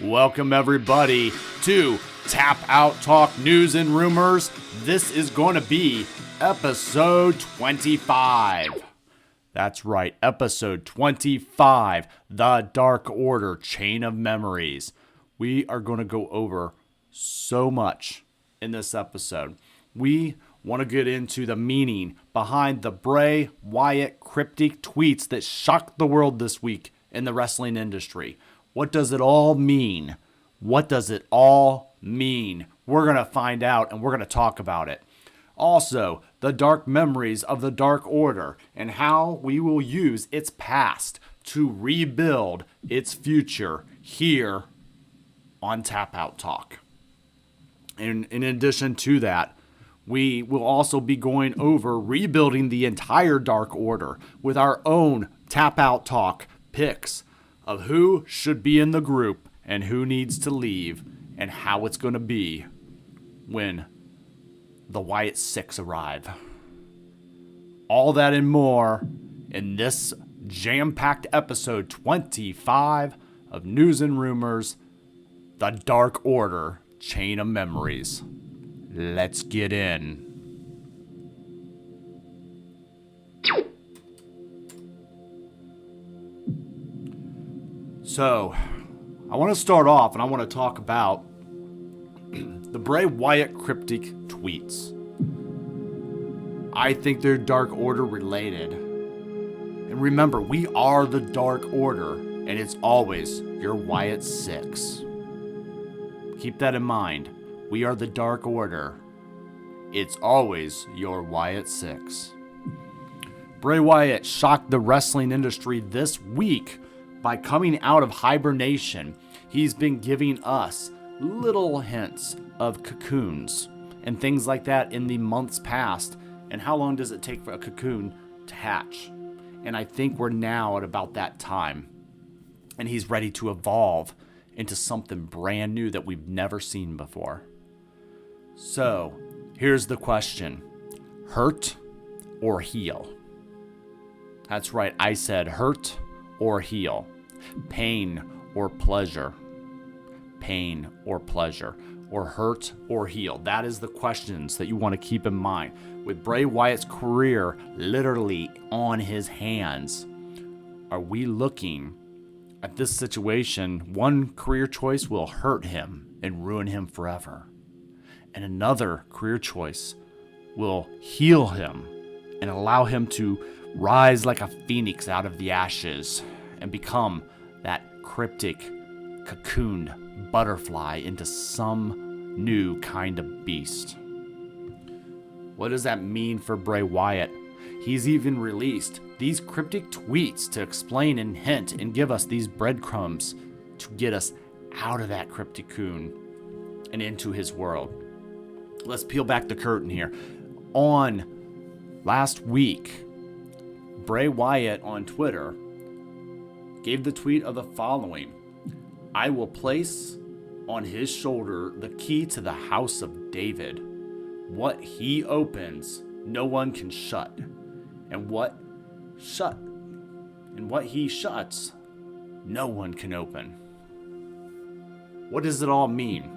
Welcome everybody to Tap Out Talk News and Rumors. This is going to be episode 25. That's right, episode 25, The Dark Order Chain of Memories. We are going to go over so much in this episode. We want to get into the meaning behind the Bray Wyatt cryptic tweets that shocked the world this week in the wrestling industry. What does it all mean? What does it all mean? We're going to find out and we're going to talk about it. Also, the dark memories of the Dark Order and how we will use its past to rebuild its future here on Tap Out Talk. And in addition to that, we will also be going over rebuilding the entire Dark Order with our own Tap Out Talk picks of who should be in the group and who needs to leave and how it's going to be when the Wyatt Six arrive. All that and more in this jam-packed episode 25 of News and Rumors, The Dark Order Chain of Memories. Let's get in. So, I want to start off and I want to talk about the Bray Wyatt cryptic tweets. I think they're Dark Order related. And remember, we are the Dark Order, and it's always your Wyatt Six. Keep that in mind. We are the Dark Order. It's always your Wyatt Six. Bray Wyatt shocked the wrestling industry this week by coming out of hibernation. He's been giving us little hints of cocoons and things like that in the months past. And how long does it take for a cocoon to hatch? And I think we're now at about that time. And he's ready to evolve into something brand new that we've never seen before. So, here's the question. Hurt or heal? That's right, I said hurt or heal. Pain or pleasure. Pain or pleasure. Or hurt or heal. That is the questions that you want to keep in mind. With Bray Wyatt's career literally on his hands, are we looking at this situation? One career choice will hurt him and ruin him forever. And another career choice will heal him and allow him to rise like a phoenix out of the ashes and become that cryptic, cocooned butterfly into some new kind of beast. What does that mean for Bray Wyatt? He's even released these cryptic tweets to explain and hint and give us these breadcrumbs to get us out of that cryptic cocoon and into his world. Let's peel back the curtain here. On last week, Bray Wyatt on Twitter gave the tweet of the following: I will place on his shoulder the key to the house of David. What he opens, no one can shut. And what he shuts, no one can open. What does it all mean?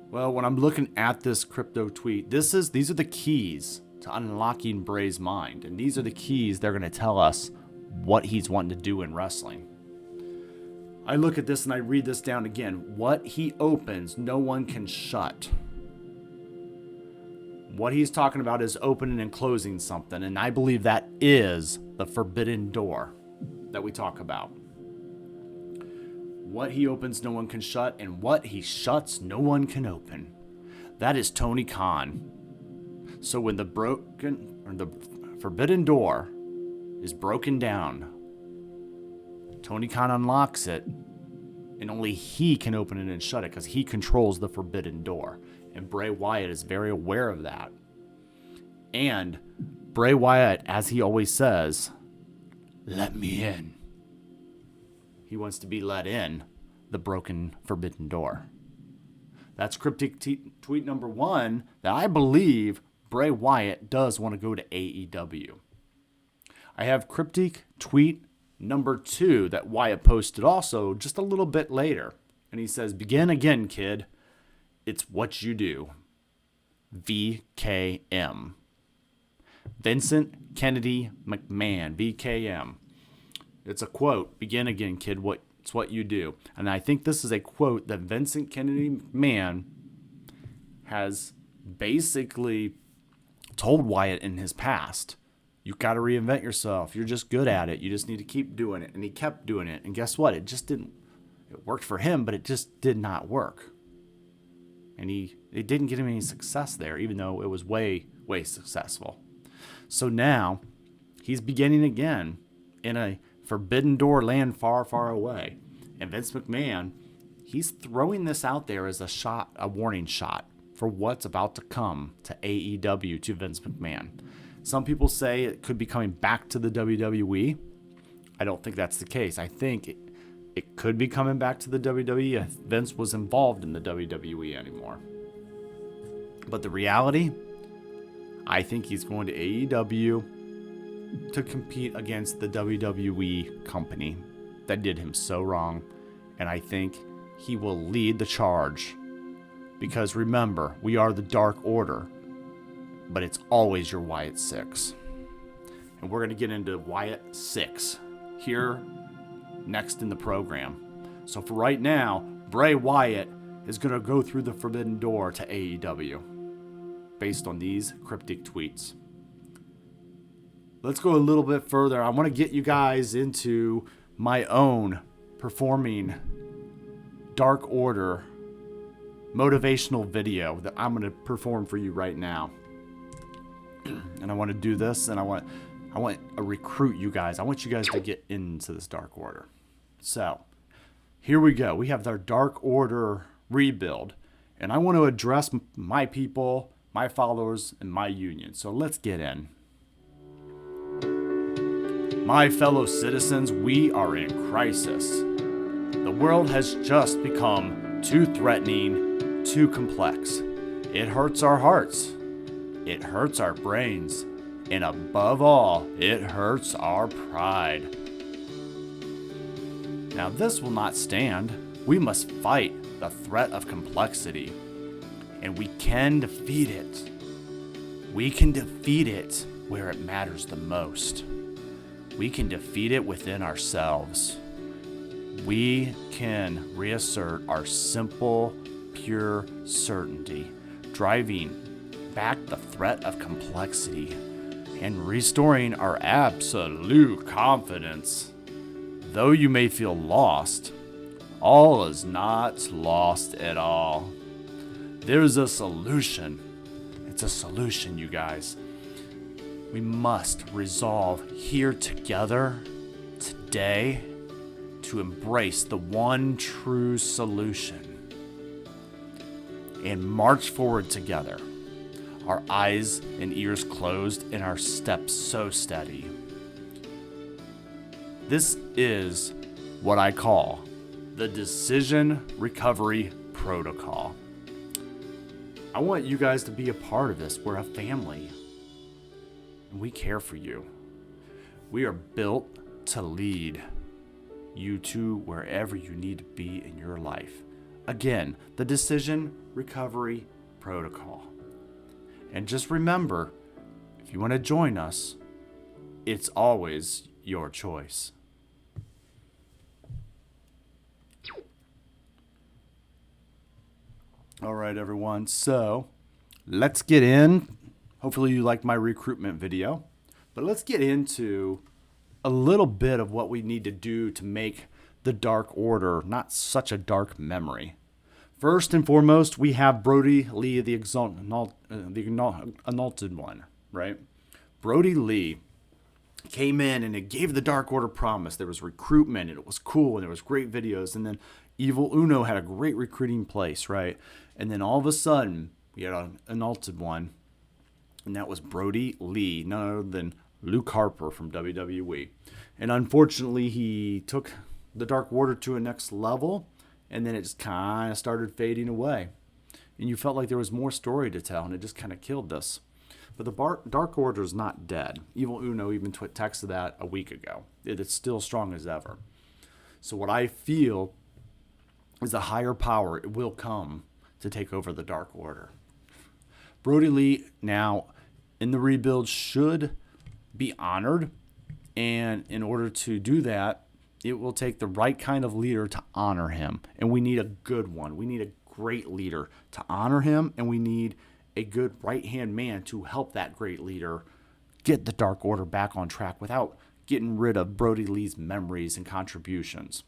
Well, when I'm looking at this crypto tweet, these are the keys to unlocking Bray's mind. And these are the keys they're going to tell us what he's wanting to do in wrestling. I look at this and I read this down again. What he opens, no one can shut. What he's talking about is opening and closing something. And I believe that is the forbidden door that we talk about. What he opens, no one can shut. And what he shuts, no one can open. That is Tony Khan. So when the forbidden door is broken down, Tony Khan unlocks it, and only he can open it and shut it because he controls the forbidden door. And Bray Wyatt is very aware of that. And Bray Wyatt, as he always says, let me in. He wants to be let in the broken forbidden door. That's cryptic tweet number one that I believe Bray Wyatt does want to go to AEW. I have cryptic tweet number 2 that Wyatt posted also just a little bit later. And he says, "Begin again, kid. It's what you do. VKM." Vincent Kennedy McMahon, VKM. It's a quote. "Begin again, kid. It's what you do." And I think this is a quote that Vincent Kennedy McMahon has basically told Wyatt in his past. You got to reinvent yourself. You're just good at it. You just need to keep doing it. And he kept doing it. And guess what? It just didn't. It worked for him, but it just did not work. And it didn't get him any success there, even though it was way, way successful. So now he's beginning again in a forbidden door land far, far away. And Vince McMahon, he's throwing this out there as a warning shot for what's about to come to AEW, to Vince McMahon. Some people say it could be coming back to the WWE. I don't think that's the case. I think it could be coming back to the WWE if Vince was involved in the WWE anymore. But the reality, I think he's going to AEW to compete against the WWE company that did him so wrong. And I think he will lead the charge. Because remember, we are the Dark Order, but it's always your Wyatt 6. And we're going to get into Wyatt 6 here next in the program. So for right now, Bray Wyatt is going to go through the forbidden door to AEW based on these cryptic tweets. Let's go a little bit further. I want to get you guys into my own performing Dark Order motivational video that I'm going to perform for you right now. And I want to do this, and I want to recruit you guys. I want you guys to get into this Dark Order. So, here we go. We have our Dark Order rebuild, and I want to address my people, my followers, and my union. So let's get in. My fellow citizens, we are in crisis. The world has just become too threatening, too complex. It hurts our hearts. It hurts our brains. And above all, it hurts our pride. Now this will not stand. We must fight the threat of complexity. And we can defeat it. We can defeat it where it matters the most. We can defeat it within ourselves. We can reassert our simple, pure certainty, driving back the threat of complexity and restoring our absolute confidence. Though you may feel lost, all is not lost at all. There's a solution. It's a solution, you guys. We must resolve here together, today, to embrace the one true solution and march forward together, our eyes and ears closed and our steps so steady. This is what I call the Decision Recovery Protocol. I want you guys to be a part of this. We're a family, and we care for you. We are built to lead you to wherever you need to be in your life. Again, the Decision Recovery Protocol. And just remember, if you want to join us, it's always your choice. All right, everyone. So let's get in. Hopefully you liked my recruitment video. But let's get into a little bit of what we need to do to make the Dark Order not such a dark memory. First and foremost, we have Brody Lee, the Anointed One, right? Brody Lee came in and it gave the Dark Order promise. There was recruitment and it was cool and there was great videos. And then Evil Uno had a great recruiting place, right? And then all of a sudden, we had an Anointed One, and that was Brody Lee, none other than Luke Harper from WWE. And unfortunately, he took the Dark Order to a next level, and then it just kind of started fading away. And you felt like there was more story to tell, and it just kind of killed us. But the Dark Order is not dead. Evil Uno even texted that a week ago. It is still strong as ever. So what I feel is a higher power it will come to take over the Dark Order. Brody Lee now in the rebuild should be honored. And in order to do that, it will take the right kind of leader to honor him. And we need a good one. We need a great leader to honor him. And we need a good right-hand man to help that great leader get the Dark Order back on track without getting rid of Brody Lee's memories and contributions.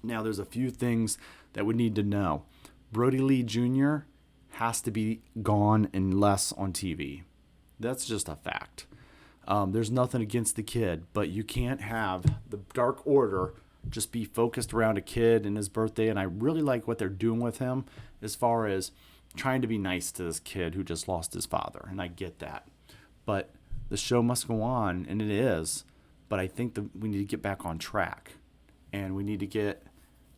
Now, there's a few things that we need to know. Brody Lee Jr. has to be gone and less on TV. That's just a fact. There's nothing against the kid, but you can't have the Dark Order just be focused around a kid and his birthday. And I really like what they're doing with him as far as trying to be nice to this kid who just lost his father. And I get that. But the show must go on, and it is. But I think that we need to get back on track. And we need to get,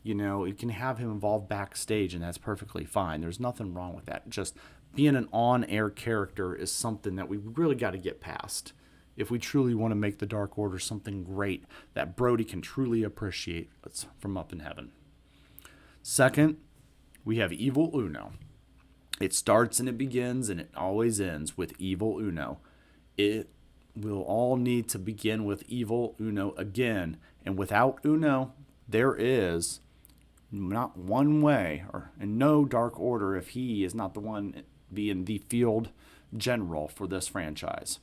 you can have him involved backstage, and that's perfectly fine. There's nothing wrong with that. Just being an on-air character is something that we really got to get past if we truly want to make the Dark Order something great that Brody can truly appreciate from up in heaven. Second, we have Evil Uno. It starts and it begins and it always ends with Evil Uno. It will all need to begin with Evil Uno again. And without Uno, there is not one way and no Dark Order if he is not the one being the field general for this franchise.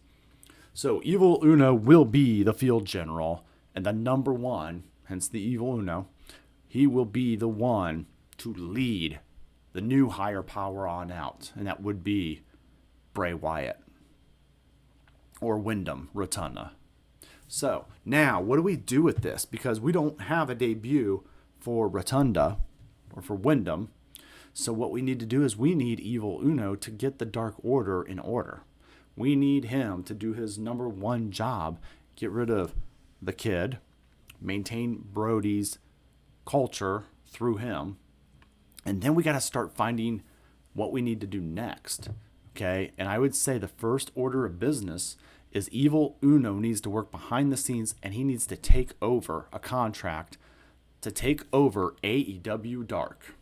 So Evil Uno will be the field general and the number one, hence the Evil Uno. He will be the one to lead the new higher power on out, and that would be Bray Wyatt or Wyndham Rotunda. So now what do we do with this? Because we don't have a debut for Rotunda or for Wyndham. So what we need to do is we need Evil Uno to get the Dark Order in order. We need him to do his number one job, get rid of the kid, maintain Brody's culture through him, and then we got to start finding what we need to do next, okay? And I would say the first order of business is Evil Uno needs to work behind the scenes, and he needs to take over a contract to take over AEW Dark.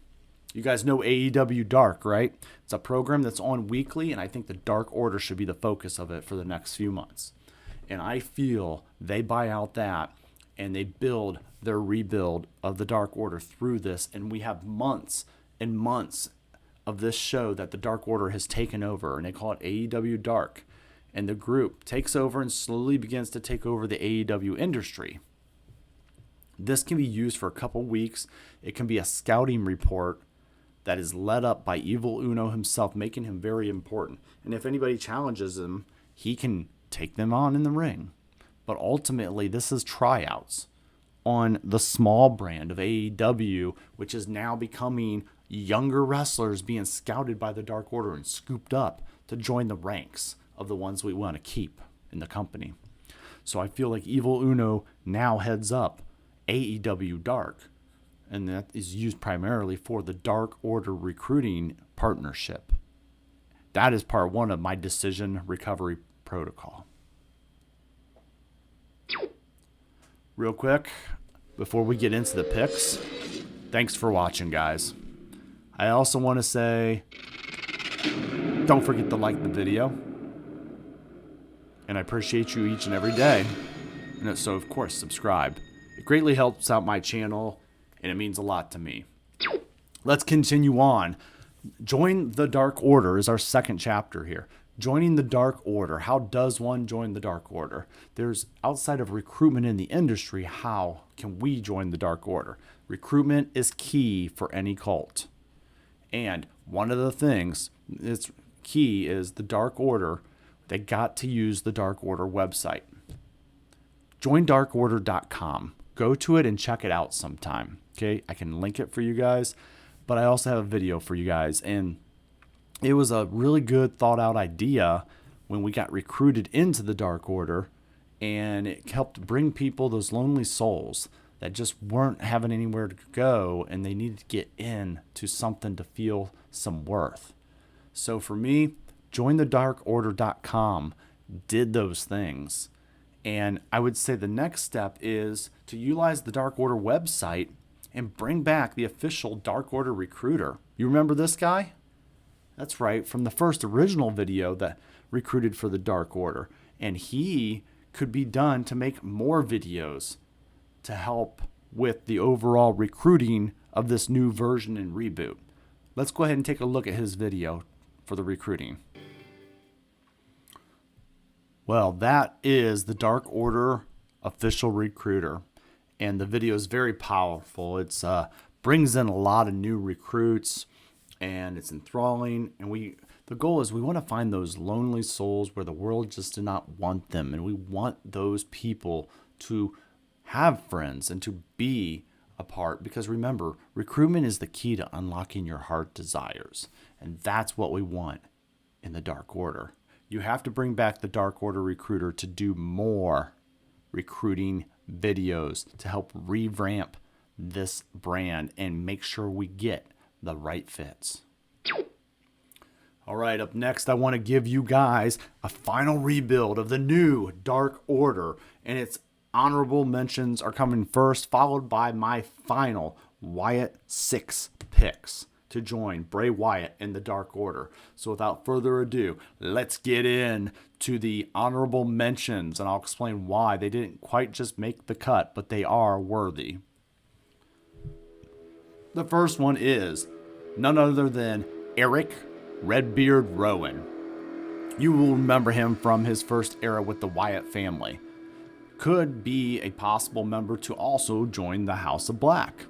You guys know AEW Dark, right? It's a program that's on weekly, and I think the Dark Order should be the focus of it for the next few months. And I feel they buy out that, and they build their rebuild of the Dark Order through this, and we have months and months of this show that the Dark Order has taken over, and they call it AEW Dark. And the group takes over and slowly begins to take over the AEW industry. This can be used for a couple weeks. It can be a scouting report that is led up by Evil Uno himself, making him very important. And if anybody challenges him, he can take them on in the ring. But ultimately, this is tryouts on the small brand of AEW, which is now becoming younger wrestlers being scouted by the Dark Order and scooped up to join the ranks of the ones we want to keep in the company. So I feel like Evil Uno now heads up AEW Dark, and that is used primarily for the Dark Order recruiting partnership. That is part one of my decision recovery protocol. Real quick, before we get into the picks, thanks for watching, guys. I also want to say, don't forget to like the video. And I appreciate you each and every day. And so, of course, subscribe. It greatly helps out my channel, and it means a lot to me. Let's continue on. Join the Dark Order is our second chapter here. Joining the Dark Order. How does one join the Dark Order? There's, outside of recruitment in the industry, how can we join the Dark Order? Recruitment is key for any cult. And one of the things that's key is the Dark Order. They got to use the Dark Order website. JoinDarkOrder.com. Go to it and check it out sometime. Okay, I can link it for you guys, but I also have a video for you guys. And it was a really good thought out idea when we got recruited into the Dark Order, and it helped bring people, those lonely souls that just weren't having anywhere to go, and they needed to get in to something to feel some worth. So for me, jointhedarkorder.com did those things. And I would say the next step is to utilize the Dark Order website and bring back the official Dark Order recruiter. You remember this guy? That's right, from the first original video that recruited for the Dark Order. And he could be done to make more videos to help with the overall recruiting of this new version and reboot. Let's go ahead and take a look at his video for the recruiting. Well, that is the Dark Order official recruiter. And the video is very powerful. It's brings in a lot of new recruits, and it's enthralling. And the goal is we want to find those lonely souls where the world just did not want them. And we want those people to have friends and to be a part. Because remember, recruitment is the key to unlocking your heart desires. And that's what we want in the Dark Order. You have to bring back the Dark Order recruiter to do more recruiting videos to help revamp this brand and make sure we get the right fits. All right, up next, I want to give you guys a final rebuild of the new Dark Order, and its honorable mentions are coming first, followed by my final Wyatt 6 picks to join Bray Wyatt in the Dark Order. So without further ado, let's get in to the honorable mentions, and I'll explain why they didn't quite just make the cut, but they are worthy. The first one is none other than Eric Redbeard Rowan. You will remember him from his first era with the Wyatt family. Could be a possible member to also join the House of Black.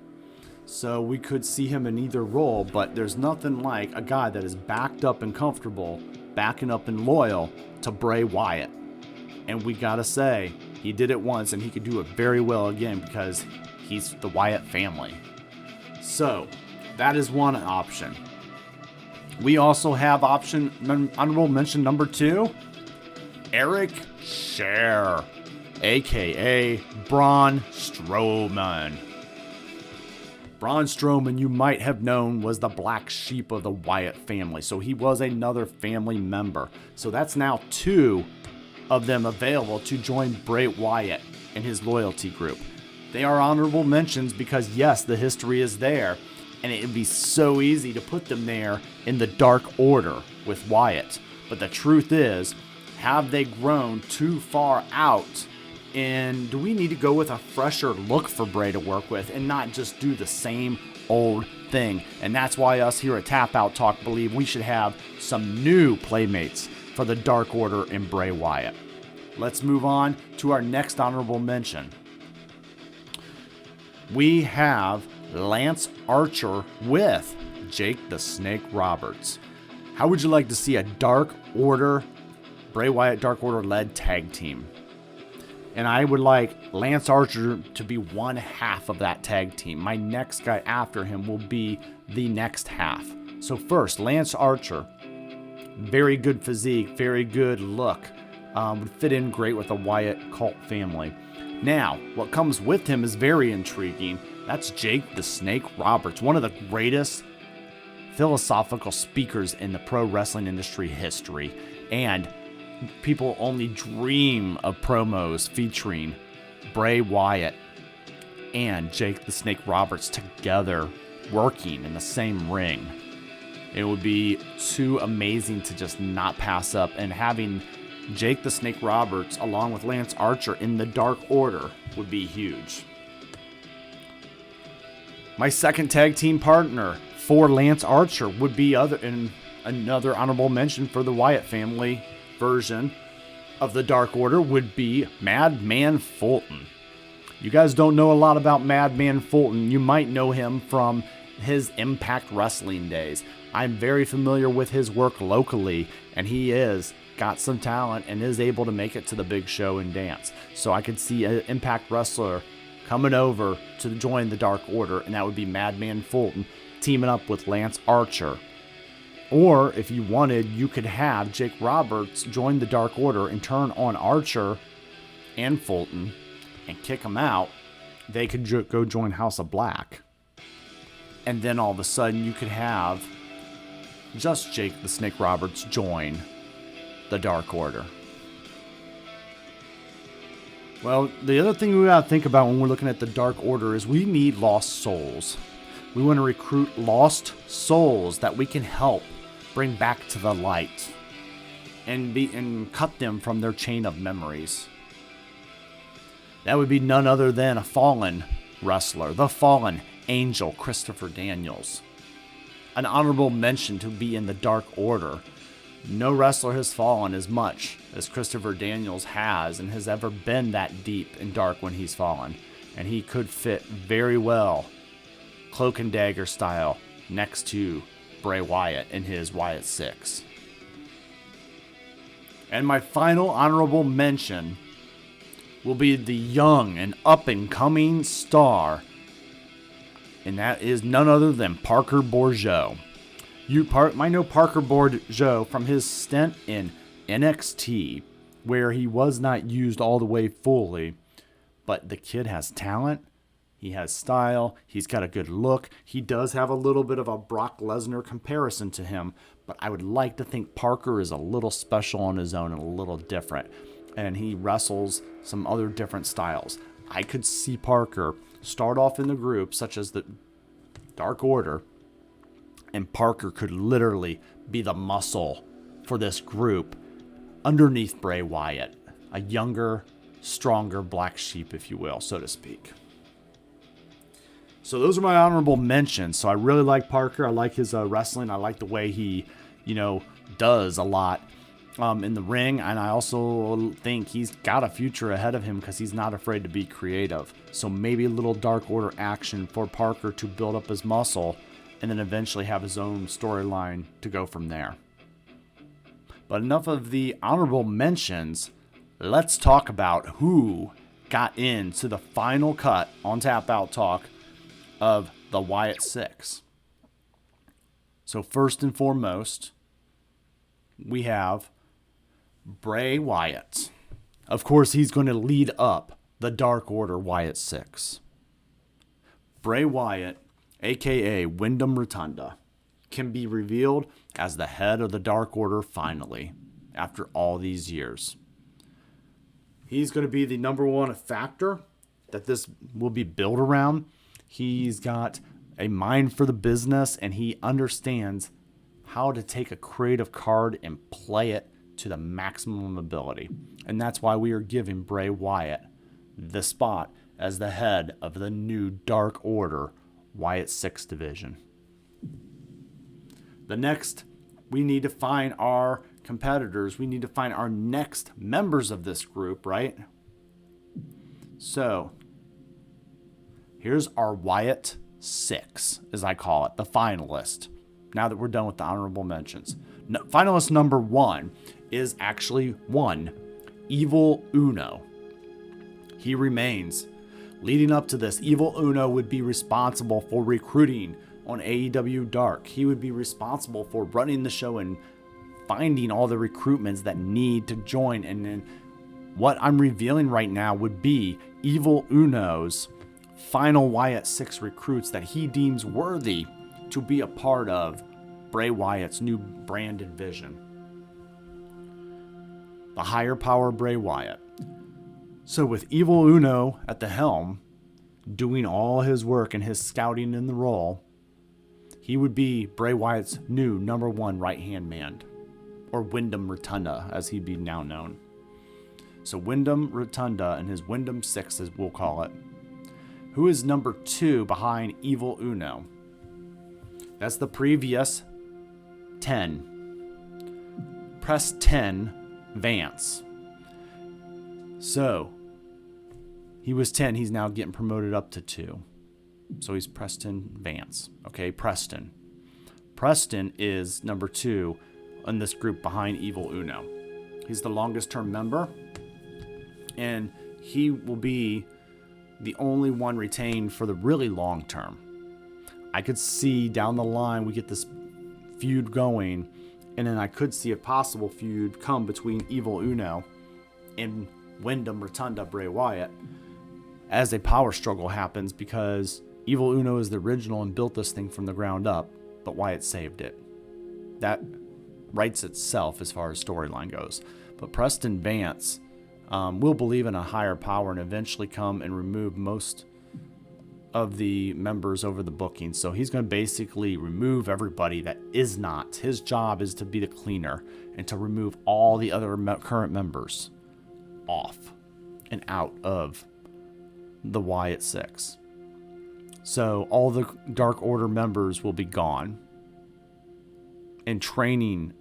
So we could see him in either role, but there's nothing like a guy that is backed up and comfortable, backing up and loyal to Bray Wyatt. And we gotta say, he did it once and he could do it very well again because he's the Wyatt family. So that is one option. We also have honorable mention number 2, Eric Scher, aka Braun Strowman. Braun Strowman, you might have known, was the black sheep of the Wyatt family. So he was another family member. So that's now 2 of them available to join Bray Wyatt and his loyalty group. They are honorable mentions because, yes, the history is there. And it would be so easy to put them there in the Dark Order with Wyatt. But the truth is, have they grown too far out? And do we need to go with a fresher look for Bray to work with and not just do the same old thing? And that's why us here at Tap Out Talk believe we should have some new playmates for the Dark Order and Bray Wyatt. Let's move on to our next honorable mention. We have Lance Archer with Jake the Snake Roberts. How would you like to see a Dark Order, Bray Wyatt Dark Order led tag team? And I would like Lance Archer to be one half of that tag team. My next guy after him will be the next half. So first, Lance Archer. Very good physique, very good look. Would fit in great with the Wyatt cult family. Now, what comes with him is very intriguing. That's Jake the Snake Roberts, one of the greatest philosophical speakers in the pro wrestling industry history. And people only dream of promos featuring Bray Wyatt and Jake the Snake Roberts together working in the same ring. It would be too amazing to just not pass up, and having Jake the Snake Roberts along with Lance Archer in the Dark Order would be huge. My second tag team partner for Lance Archer would be another honorable mention for the Wyatt family version of the Dark Order would be Madman Fulton. You guys don't know a lot about Madman Fulton. You might know him from his Impact Wrestling days. I'm very familiar with his work locally, and he is got some talent and is able to make it to the big show and dance. So I could see an Impact wrestler coming over to join the Dark Order, and that would be Madman Fulton teaming up with Lance Archer. Or if you wanted, you could have Jake Roberts join the Dark Order and turn on Archer and Fulton and kick them out. They could go join House of Black. And then all of a sudden you could have just Jake the Snake Roberts join the Dark Order? Well, the other thing we gotta think about when we're looking at the Dark Order is we need lost souls. We want to recruit lost souls that we can help bring back to the light and cut them from their chain of memories. That would be none other than a fallen wrestler, the fallen angel Christopher Daniels. An honorable mention to be in the Dark Order. No wrestler has fallen as much as Christopher Daniels has and has ever been that deep and dark when he's fallen. And he could fit very well, cloak and dagger style, next to Bray Wyatt in his Wyatt 6. And my final honorable mention will be the young and up-and-coming star, and that is none other than Parker Bourgeau. You might know Parker Bourgeau from his stint in NXT, where he was not used all the way fully, but the kid has talent, he has style, he's got a good look, he does have a little bit of a Brock Lesnar comparison to him, but I would like to think Parker is a little special on his own and a little different, and he wrestles some other different styles. I could see Parker start off in the group, such as the Dark Order, and Parker could literally be the muscle for this group underneath Bray Wyatt. A younger, stronger black sheep, if you will, so to speak. So those are my honorable mentions. So I really like Parker. I like his wrestling. I like the way he, does a lot in the ring. And I also think he's got a future ahead of him because he's not afraid to be creative. So maybe a little Dark Order action for Parker to build up his muscle and then eventually have his own storyline to go from there. But enough of the honorable mentions. Let's talk about who got into the final cut on Tap Out Talk of the Wyatt 6. So first and foremost, we have Bray Wyatt. Of course, he's going to lead up the Dark Order Wyatt 6. Bray Wyatt, aka Wyndham Rotunda, can be revealed as the head of the Dark Order finally, after all these years. He's going to be the number one factor that this will be built around. He's got a mind for the business, and he understands how to take a creative card and play it to the maximum ability. And that's why we are giving Bray Wyatt the spot as the head of the new Dark Order Wyatt 6 division. The next, we need to find our competitors. We need to find our next members of this group, right? So, here's our Wyatt 6, as I call it, the finalist. Now that we're done with the honorable mentions. Finalist number 1 is actually Evil Uno. He remains. Leading up to this, Evil Uno would be responsible for recruiting on AEW Dark. He would be responsible for running the show and finding all the recruitments that need to join. And then what I'm revealing right now would be Evil Uno's final Wyatt 6 recruits that he deems worthy to be a part of Bray Wyatt's new branded vision. The higher power Bray Wyatt. So with Evil Uno at the helm, doing all his work and his scouting in the role, he would be Bray Wyatt's new number 1 right-hand man, or Wyndham Rotunda, as he'd be now known. So Wyndham Rotunda and his Wyndham 6, as we'll call it. Who is number 2 behind Evil Uno? That's the previous 10. Preston Vance. So, he was 10. He's now getting promoted up to 2. So he's Preston Vance. Okay, Preston. Preston is number 2 in this group behind Evil Uno. He's the longest term member. And he will be the only one retained for the really long term. I could see down the line we get this feud going, and then I could see a possible feud come between Evil Uno and Wyndham Rotunda Bray Wyatt as a power struggle happens, because Evil Uno is the original and built this thing from the ground up, but Wyatt saved it. That writes itself as far as storyline goes. But Preston Vance will believe in a higher power and eventually come and remove most of the members over the booking. So he's going to basically remove everybody that is not. His job is to be the cleaner and to remove all the other current members off and out of the Wyatt Six. So all the Dark Order members will be gone and training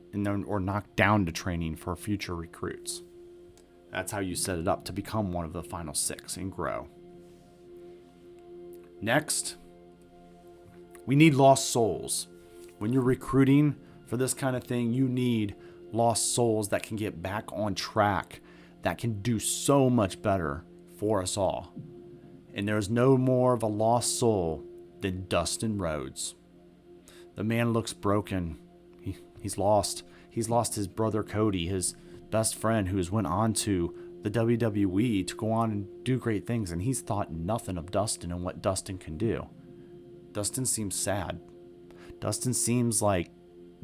or knocked down to training for future recruits. That's how you set it up to become one of the final six and grow. Next, we need lost souls. When you're recruiting for this kind of thing, you need lost souls that can get back on track, that can do so much better for us all. And there's no more of a lost soul than Dustin Rhodes. The man looks broken. He's lost. He's lost his brother Cody, his best friend, who has went on to the WWE to go on and do great things, and he's thought nothing of Dustin and what Dustin can do. Dustin seems sad. Dustin seems like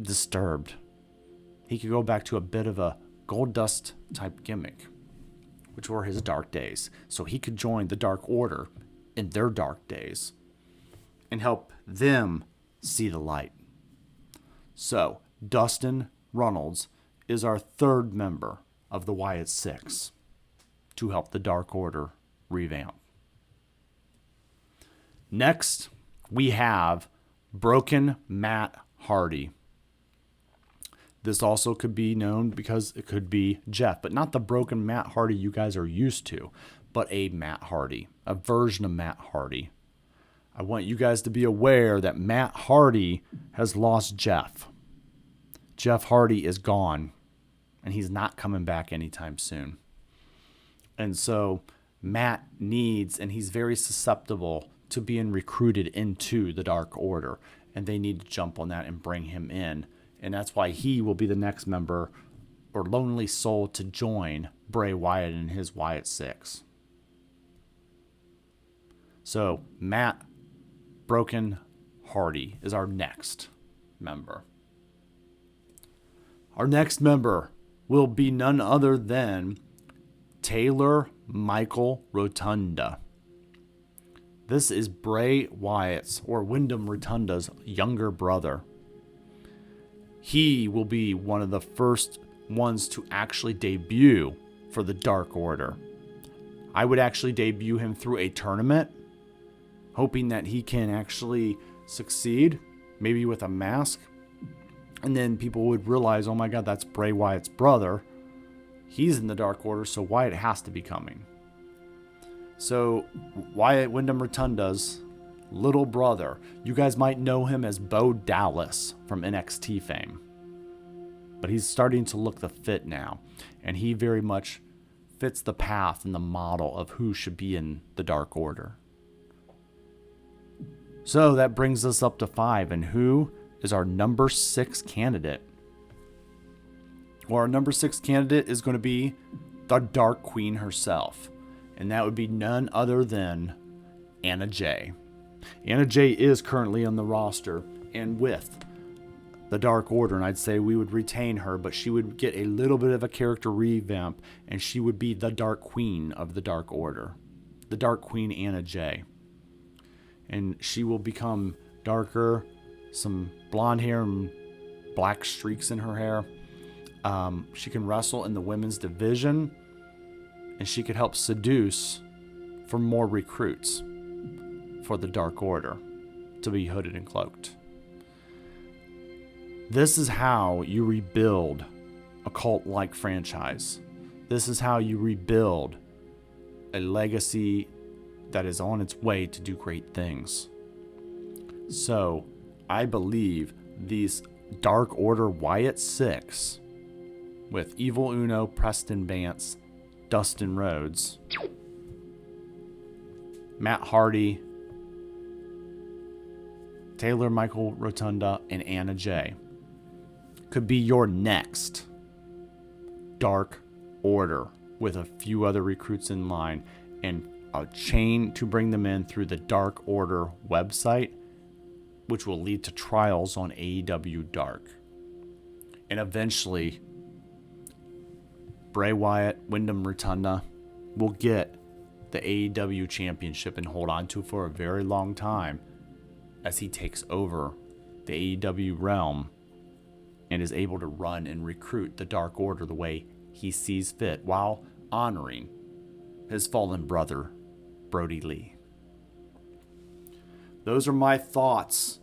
disturbed. He could go back to a bit of a Gold Dust type gimmick, which were his dark days. So he could join the Dark Order in their dark days and help them see the light. So Dustin Runnels is our third member of the Wyatt Six to help the Dark Order revamp. Next, we have Broken Matt Hardy. This also could be known because it could be Jeff, but not the broken Matt Hardy you guys are used to, but a Matt Hardy, a version of Matt Hardy. I want you guys to be aware that Matt Hardy has lost Jeff. Jeff Hardy is gone, and he's not coming back anytime soon. And so Matt needs, and he's very susceptible to being recruited into the Dark Order, and they need to jump on that and bring him in. And that's why he will be the next member or lonely soul to join Bray Wyatt and his Wyatt Six. So Matt Broken Hardy is our next member. Our next member will be none other than Taylor Michael Rotunda. This is Bray Wyatt's, or Wyndham Rotunda's, younger brother. He will be one of the first ones to actually debut for the Dark Order. I would actually debut him through a tournament, hoping that he can actually succeed, maybe with a mask. And then people would realize, oh my God, that's Bray Wyatt's brother. He's in the Dark Order, so Wyatt has to be coming. So Wyatt Wyndham Rotunda's little brother, you guys might know him as Bo Dallas from NXT fame. But he's starting to look the fit now. And he very much fits the path and the model of who should be in the Dark Order. So that brings us up to 5. And who is our number 6 candidate? Well, our number 6 candidate is going to be the Dark Queen herself. And that would be none other than Anna Jay. Anna Jay is currently on the roster and with the Dark Order, and I'd say we would retain her, but she would get a little bit of a character revamp, and she would be the Dark Queen of the Dark Order. The Dark Queen Anna Jay. And she will become darker, some blonde hair and black streaks in her hair. She can wrestle in the women's division, and she could help seduce for more recruits for the Dark Order to be hooded and cloaked. This is how you rebuild a cult-like franchise. This is how you rebuild a legacy that is on its way to do great things. So, I believe these Dark Order Wyatt Six, with Evil Uno, Preston Vance, Dustin Rhodes, Matt Hardy, Taylor Michael Rotunda, and Anna Jay, could be your next Dark Order with a few other recruits in line and a chain to bring them in through the Dark Order website, which will lead to trials on AEW Dark. And eventually, Bray Wyatt, Wyndham Rotunda will get the AEW championship and hold on to it for a very long time as he takes over the AEW realm and is able to run and recruit the Dark Order the way he sees fit while honoring his fallen brother, Brody Lee. Those are my thoughts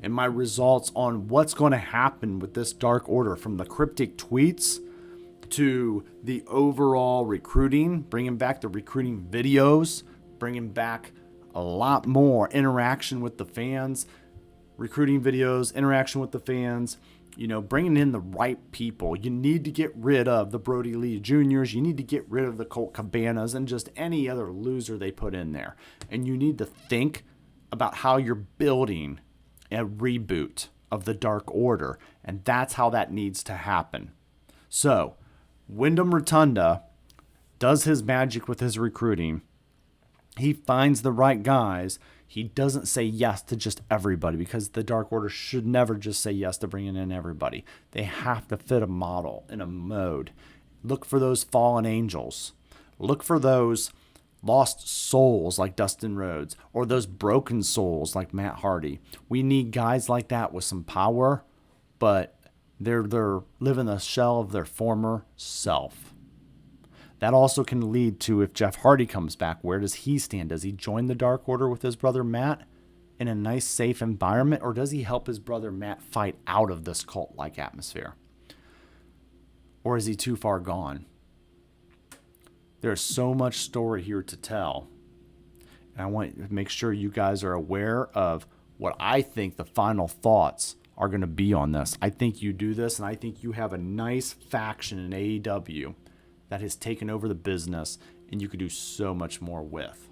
and my results on what's going to happen with this Dark Order, from the cryptic tweets to the overall recruiting, bringing back the recruiting videos, bringing back a lot more interaction with the fans, recruiting videos, interaction with the fans, bringing in the right people. You need to get rid of the Brody Lee Juniors. You need to get rid of the Colt Cabanas and just any other loser they put in there. And you need to think about how you're building a reboot of the Dark Order. And that's how that needs to happen. So, Wyndham Rotunda does his magic with his recruiting. He finds the right guys. He doesn't say yes to just everybody, because the Dark Order should never just say yes to bringing in everybody. They have to fit a model and a mode. Look for those fallen angels. Look for those lost souls like Dustin Rhodes, or those broken souls like Matt Hardy. We need guys like that with some power, but they're living the shell of their former self. That also can lead to, if Jeff Hardy comes back, where does he stand? Does he join the Dark Order with his brother Matt in a nice, safe environment, or does he help his brother Matt fight out of this cult-like atmosphere? Or is he too far gone? There's so much story here to tell. And I want to make sure you guys are aware of what I think the final thoughts are going to be on this. I think you do this, and I think you have a nice faction in AEW that has taken over the business, and you could do so much more with.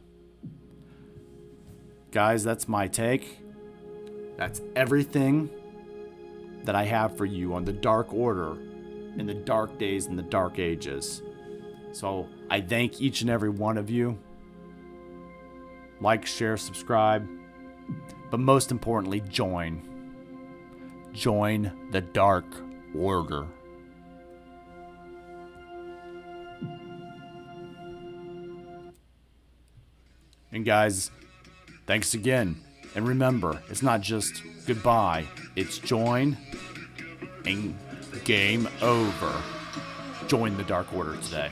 Guys, that's my take. That's everything that I have for you on the Dark Order in the dark days and the dark ages. So I thank each and every one of you. Like, share, subscribe, but most importantly, join. Join the Dark Order. And guys, thanks again. And remember, it's not just goodbye, it's join and game over. Join the Dark Order today.